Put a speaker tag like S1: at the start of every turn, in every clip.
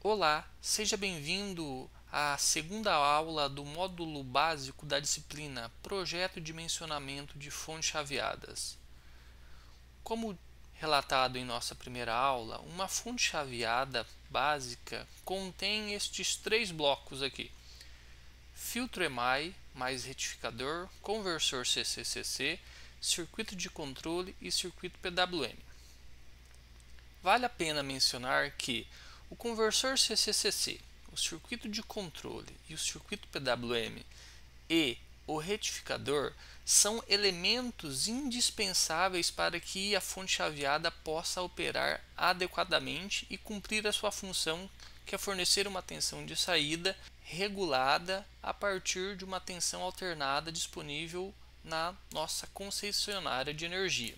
S1: Olá, seja bem-vindo à segunda aula do módulo básico da disciplina Projeto de Dimensionamento de Fontes Chaveadas. Como relatado em nossa primeira aula, uma fonte chaveada básica contém estes três blocos aqui: filtro EMI mais retificador, conversor CCCC, circuito de controle e circuito PWM. Vale a pena mencionar que o conversor CCCC, o circuito de controle e o circuito PWM e o retificador são elementos indispensáveis para que a fonte chaveada possa operar adequadamente e cumprir a sua função, que é fornecer uma tensão de saída regulada a partir de uma tensão alternada disponível na nossa concessionária de energia.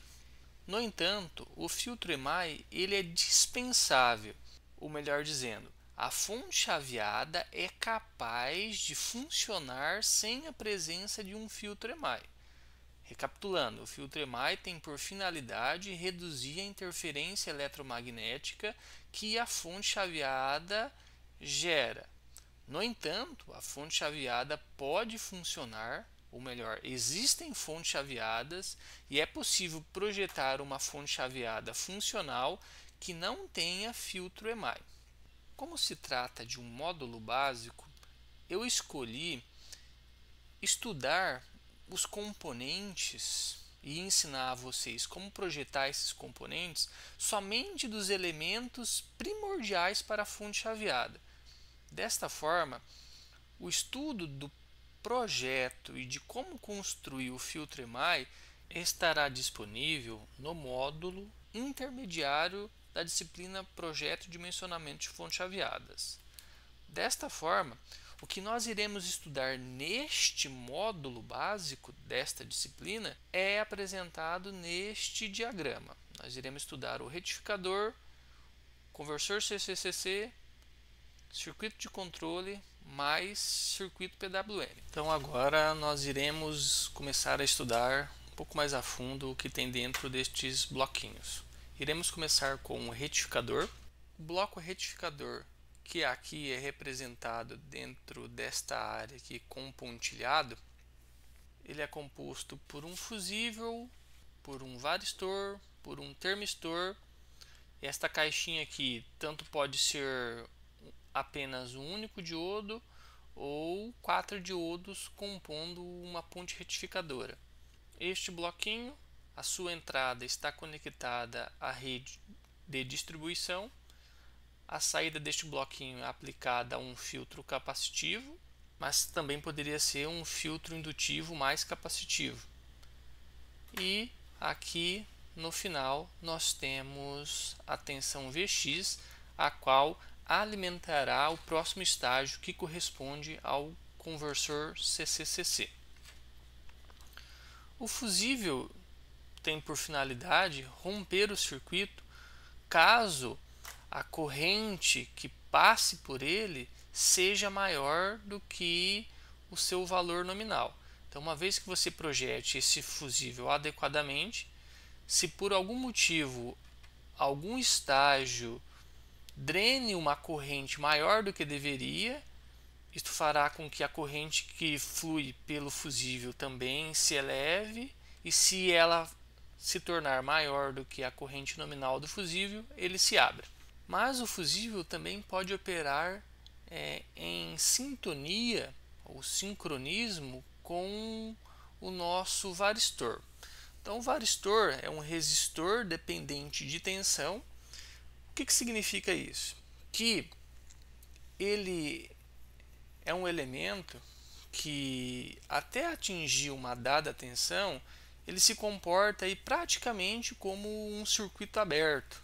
S1: No entanto, o filtro EMI ele é dispensável, ou melhor dizendo, a fonte chaveada é capaz de funcionar sem a presença de um filtro EMI. Recapitulando, o filtro EMI tem por finalidade reduzir a interferência eletromagnética que a fonte chaveada gera. No entanto, a fonte chaveada pode funcionar, ou melhor, existem fontes chaveadas e é possível projetar uma fonte chaveada funcional que não tenha filtro EMI. Como se trata de um módulo básico, eu escolhi estudar os componentes e ensinar a vocês como projetar esses componentes somente dos elementos primordiais para a fonte chaveada. Desta forma, o estudo do projeto e de como construir o filtro EMI estará disponível no módulo intermediário da disciplina Projeto de Dimensionamento de Fontes Chaveadas. Desta forma, o que nós iremos estudar neste módulo básico desta disciplina é apresentado neste diagrama. Nós iremos estudar o retificador, conversor CCCC, circuito de controle mais circuito PWM. Então agora nós iremos começar a estudar um pouco mais a fundo o que tem dentro destes bloquinhos. Iremos começar com o retificador. O bloco retificador, que aqui é representado dentro desta área aqui com pontilhado, ele é composto por um fusível, por um varistor, por um termistor. Esta caixinha aqui tanto pode ser apenas um único diodo ou 4 diodos compondo uma ponte retificadora. Este bloquinho, a sua entrada está conectada à rede de distribuição. A saída deste bloquinho é aplicada a um filtro capacitivo, mas também poderia ser um filtro indutivo mais capacitivo. E aqui no final nós temos a tensão Vx, a qual alimentará o próximo estágio que corresponde ao conversor CCCC. O fusível tem por finalidade romper o circuito caso a corrente que passe por ele seja maior do que o seu valor nominal. Então, uma vez que você projete esse fusível adequadamente, se por algum motivo algum estágio drene uma corrente maior do que deveria, isto fará com que a corrente que flui pelo fusível também se eleve, e se ela se tornar maior do que a corrente nominal do fusível, ele se abre. Mas o fusível também pode operar em sintonia ou sincronismo com o nosso varistor. Então, o varistor é um resistor dependente de tensão. O que significa isso? Que ele é um elemento que, até atingir uma dada tensão, ele se comporta aí praticamente como um circuito aberto.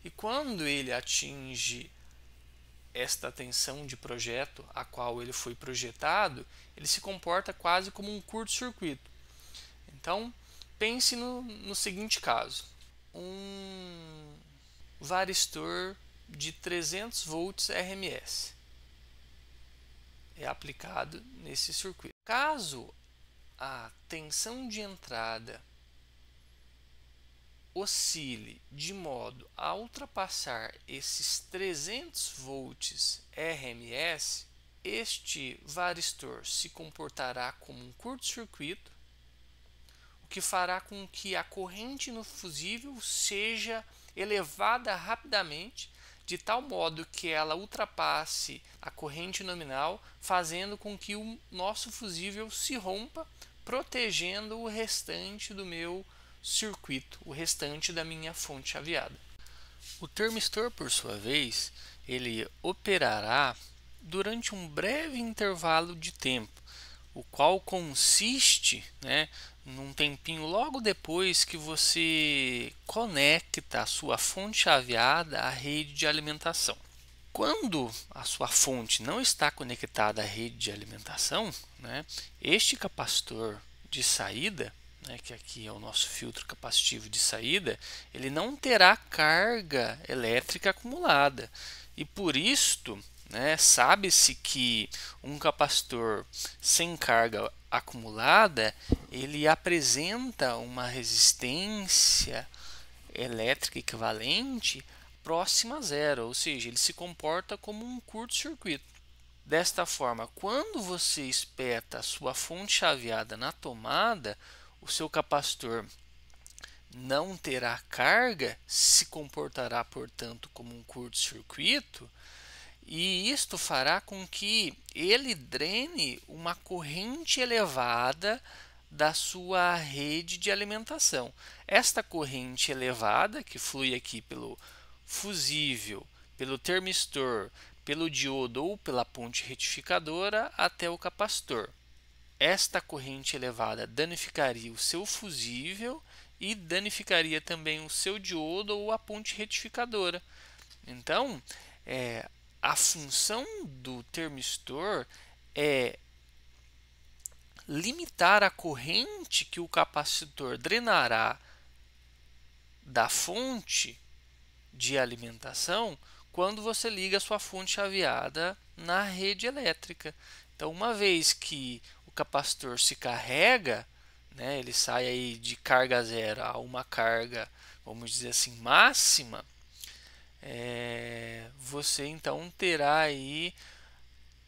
S1: E quando ele atinge esta tensão de projeto a qual ele foi projetado, ele se comporta quase como um curto-circuito. Então, pense no seguinte caso: um varistor de 300 volts RMS é aplicado nesse circuito. Caso a tensão de entrada oscile de modo a ultrapassar esses 300 volts RMS, este varistor se comportará como um curto-circuito, o que fará com que a corrente no fusível seja elevada rapidamente, de tal modo que ela ultrapasse a corrente nominal, fazendo com que o nosso fusível se rompa, protegendo o restante do meu circuito, o restante da minha fonte chaveada. O termistor, por sua vez, ele operará durante um breve intervalo de tempo, o qual consiste, num tempinho logo depois que você conecta a sua fonte chaveada à rede de alimentação. Quando a sua fonte não está conectada à rede de alimentação, este capacitor de saída, que aqui é o nosso filtro capacitivo de saída, ele não terá carga elétrica acumulada. E por isto, sabe-se que um capacitor sem carga acumulada, ele apresenta uma resistência elétrica equivalente próxima a zero, ou seja, ele se comporta como um curto-circuito. Desta forma, quando você espeta a sua fonte chaveada na tomada, o seu capacitor não terá carga, se comportará, portanto, como um curto-circuito, e isto fará com que ele drene uma corrente elevada da sua rede de alimentação. Esta corrente elevada, que flui aqui pelo fusível, pelo termistor, pelo diodo ou pela ponte retificadora até o capacitor. Esta corrente elevada danificaria o seu fusível e danificaria também o seu diodo ou a ponte retificadora. Então, a função do termistor é limitar a corrente que o capacitor drenará da fonte de alimentação quando você liga a sua fonte chaveada na rede elétrica. Então, uma vez que o capacitor se carrega, ele sai aí de carga zero a uma carga, vamos dizer assim, máxima, você então terá aí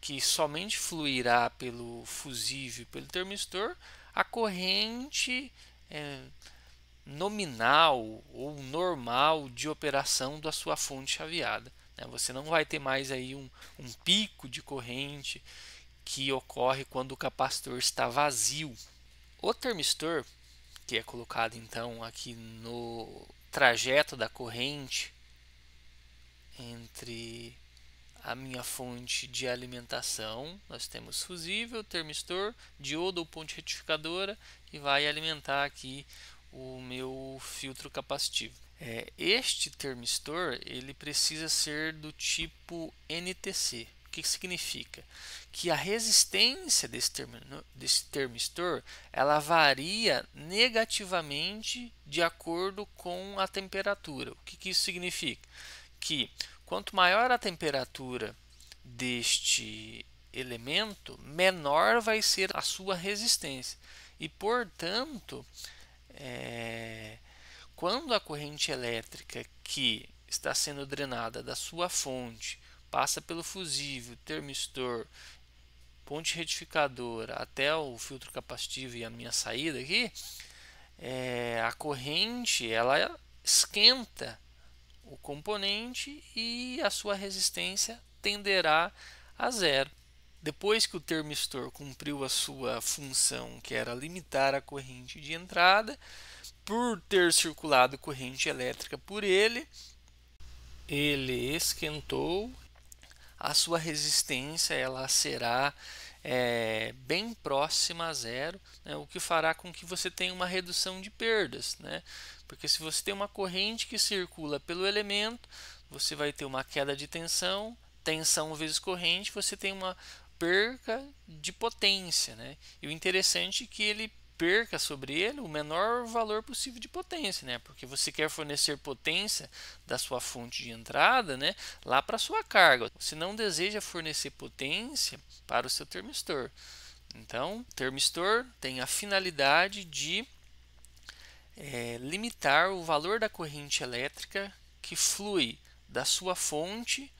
S1: que somente fluirá pelo fusível e pelo termistor a corrente nominal ou normal de operação da sua fonte chaveada. Você não vai ter mais aí um pico de corrente que ocorre quando o capacitor está vazio. O termistor, que é colocado então aqui no trajeto da corrente entre a minha fonte de alimentação, nós temos fusível, termistor, diodo ou ponte retificadora, e vai alimentar aqui o meu filtro capacitivo. Este termistor ele precisa ser do tipo NTC. O que significa? Que a resistência desse termistor ela varia negativamente de acordo com a temperatura. O que isso significa? Que quanto maior a temperatura deste elemento, menor vai ser a sua resistência. E, portanto, quando a corrente elétrica que está sendo drenada da sua fonte passa pelo fusível, termistor, ponte retificadora até o filtro capacitivo e a minha saída aqui, a corrente ela esquenta o componente e a sua resistência tenderá a zero. Depois que o termistor cumpriu a sua função, que era limitar a corrente de entrada, por ter circulado corrente elétrica por ele esquentou, a sua resistência ela será bem próxima a zero, o que fará com que você tenha uma redução de perdas, porque se você tem uma corrente que circula pelo elemento, você vai ter uma queda de tensão, tensão vezes corrente, você tem uma perca de potência, E o interessante é que ele perca sobre ele o menor valor possível de potência, porque você quer fornecer potência da sua fonte de entrada, lá para a sua carga. Você não deseja fornecer potência para o seu termistor. Então, o termistor tem a finalidade de limitar o valor da corrente elétrica que flui da sua fonte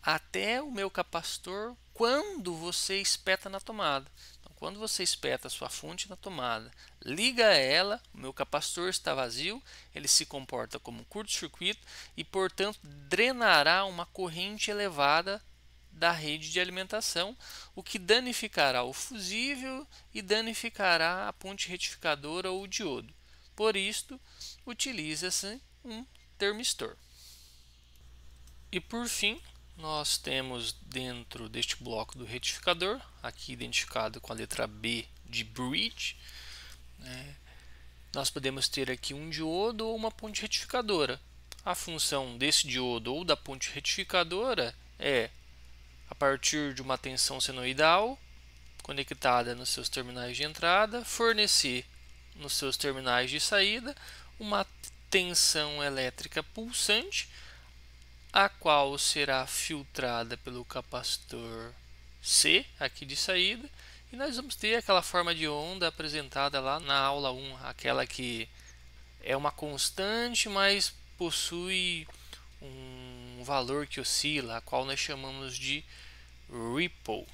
S1: até o meu capacitor quando você espeta na tomada. Então, quando você espeta a sua fonte na tomada, liga ela, o meu capacitor está vazio, ele se comporta como um curto-circuito e, portanto, drenará uma corrente elevada da rede de alimentação, o que danificará o fusível e danificará a ponte retificadora ou o diodo. Por isto, utiliza-se um termistor. E por fim, nós temos dentro deste bloco do retificador, aqui identificado com a letra B de bridge, nós podemos ter aqui um diodo ou uma ponte retificadora. A função desse diodo ou da ponte retificadora é, a partir de uma tensão senoidal conectada nos seus terminais de entrada, fornecer nos seus terminais de saída uma tensão elétrica pulsante, a qual será filtrada pelo capacitor C aqui de saída, e nós vamos ter aquela forma de onda apresentada lá na aula 1, aquela que é uma constante, mas possui um valor que oscila, a qual nós chamamos de ripple.